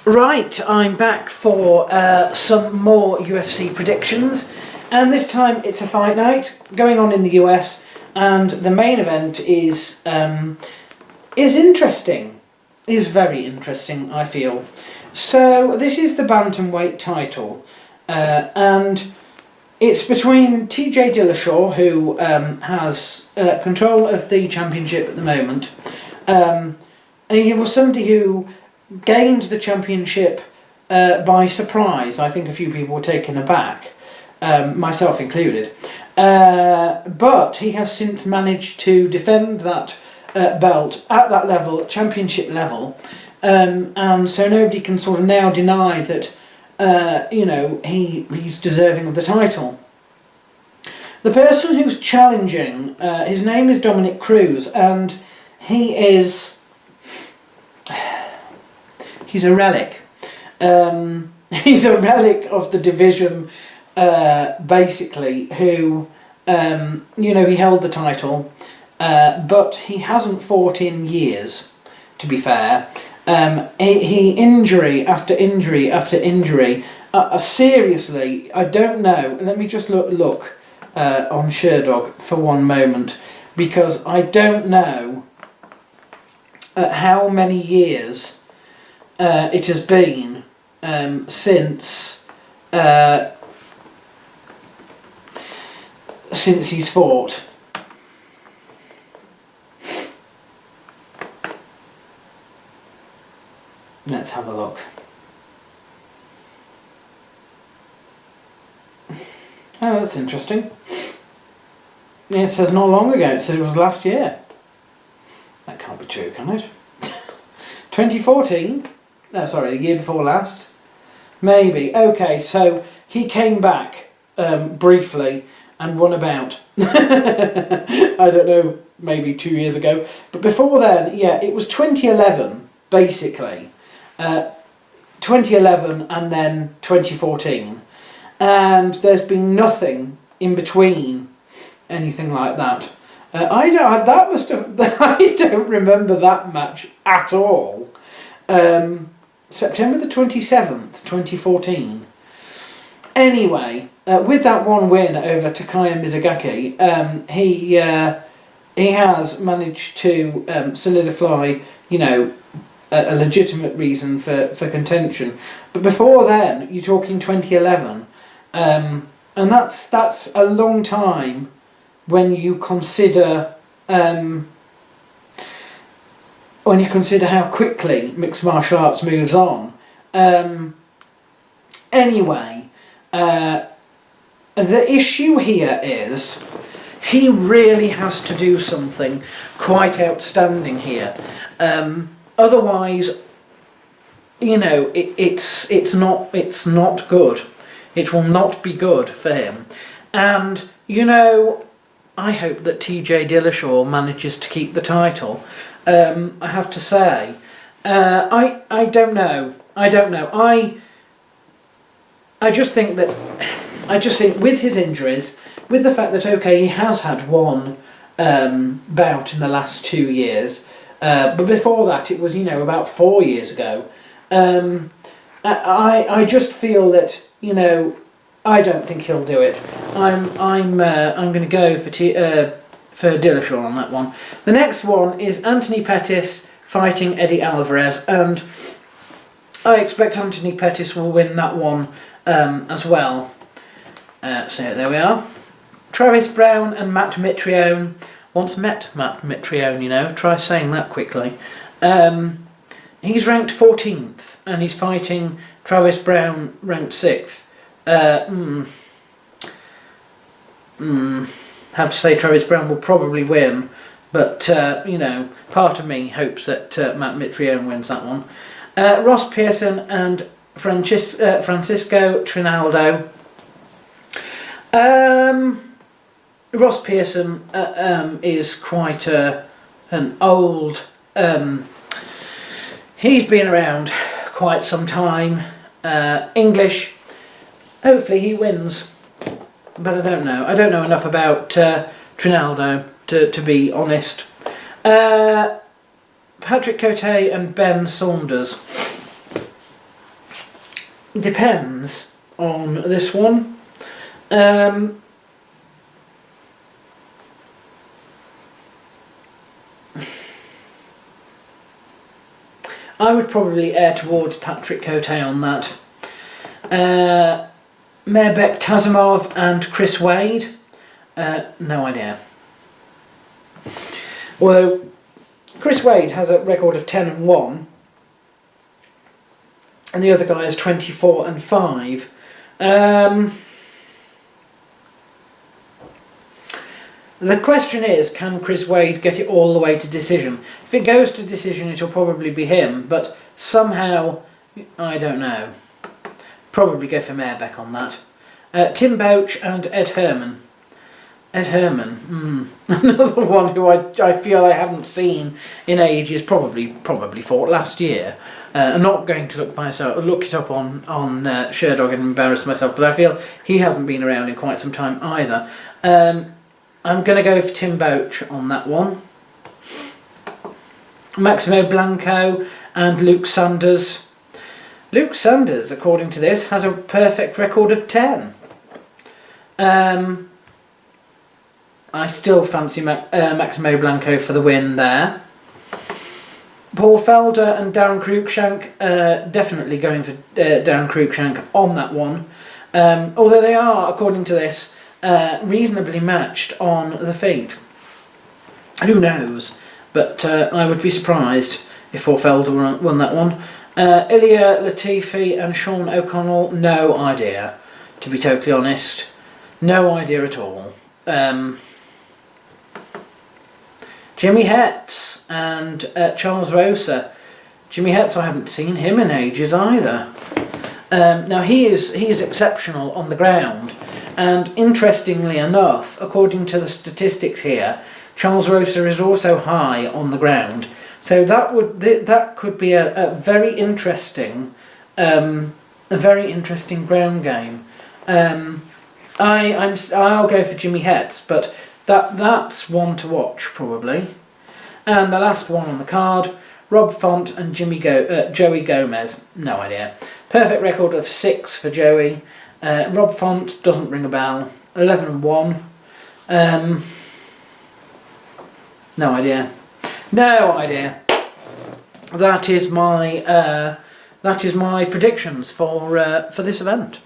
Right, I'm back for some more UFC predictions, and this time it's a fight night going on in the US, and the main event is interesting, is very interesting, I feel. So this is the bantamweight title, and it's between TJ Dillashaw, who has control of the championship at the moment, and he was somebody who gained the championship by surprise. I think a few people were taken aback, myself included. But he has since managed to defend that belt at that level, championship level, and so nobody can sort of now deny that he's deserving of the title. The person who's challenging, his name is Dominic Cruz, and he's a relic. He's a relic of the division, basically, who, he held the title, but he hasn't fought in years, to be fair. He injury after injury after injury. Seriously, I don't know. Let me just look on Sherdog for one moment, because I don't know how many years it has been since he's fought. Let's have a look. Oh, that's interesting. It says not long ago. It says it was last year. That can't be true, can it? 2014? No, sorry, the year before last. Maybe. Okay, so he came back briefly and won a bout. I don't know, maybe 2 years ago. But before then, yeah, it was 2011, basically. 2011 and then 2014. And there's been nothing in between anything like that. I don't remember that match at all. September the 27th, 2014. Anyway, with that one win over Takaya Mizugaki, he has managed to solidify, a legitimate reason for contention. But before then, you're talking 2011, and that's a long time when you consider how quickly mixed martial arts moves on. Anyway, the issue here is he really has to do something quite outstanding here. Otherwise, it's not good. It will not be good for him. And I hope that TJ Dillashaw manages to keep the title. I have to say, I don't know. I just think with his injuries, with the fact that he has had one bout in the last 2 years, but before that it was about 4 years ago. I just feel that I don't think he'll do it. I'm going to go for Dillashaw on that one. The next one is Anthony Pettis fighting Eddie Alvarez, and I expect Anthony Pettis will win that one as well. So there we are. Travis Brown and Matt Mitrione. Once met Matt Mitrione, try saying that quickly. He's ranked 14th, and he's fighting Travis Brown, ranked 6th. Have to say Travis Brown will probably win, but part of me hopes that Matt Mitrione wins that one. Ross Pearson and Francisco Trinaldo. Ross Pearson is quite an old. He's been around quite some time. English. Hopefully he wins. But I don't know. I don't know enough about Trinaldo to be honest. Patrick Cote and Ben Saunders. depends on this one. I would probably err towards Patrick Cote on that. Mehrbek Tazimov and Chris Wade, no idea. Although Chris Wade has a record of 10-1, and the other guy is 24-5. The question is, can Chris Wade get it all the way to decision? If it goes to decision, it'll probably be him, but somehow, I don't know. Probably go for Mehrbek on that. Tim Bouch and Ed Herman. Ed Herman, another one who I feel I haven't seen in ages. Probably fought last year. I'm not going to look it up on Sherdog and embarrass myself, but I feel he hasn't been around in quite some time either. I'm going to go for Tim Bouch on that one. Maximo Blanco and Luke Sanders. Luke Sanders, according to this, has a perfect record of 10. I still fancy Maximo Blanco for the win there. Paul Felder and Darren Cruikshank, definitely going for Darren Cruikshank on that one. Although they are, according to this, reasonably matched on the feet. Who knows? But I would be surprised if Paul Felder won that one. Ilya Latifi and Sean O'Connell, no idea, to be totally honest. No idea at all. Jimmy Hetz and Charles Rosa. Jimmy Hetz, I haven't seen him in ages either. Now he is exceptional on the ground, and interestingly enough, according to the statistics here, Charles Rosa is also high on the ground. So that could be a very interesting ground game. I'll go for Jimmy Hetz, but that's one to watch probably. And the last one on the card, Rob Font and Joey Gomez. No idea. Perfect record of 6 for Joey. Rob Font doesn't ring a bell. 11-1. No idea. No idea. That is my predictions for this event.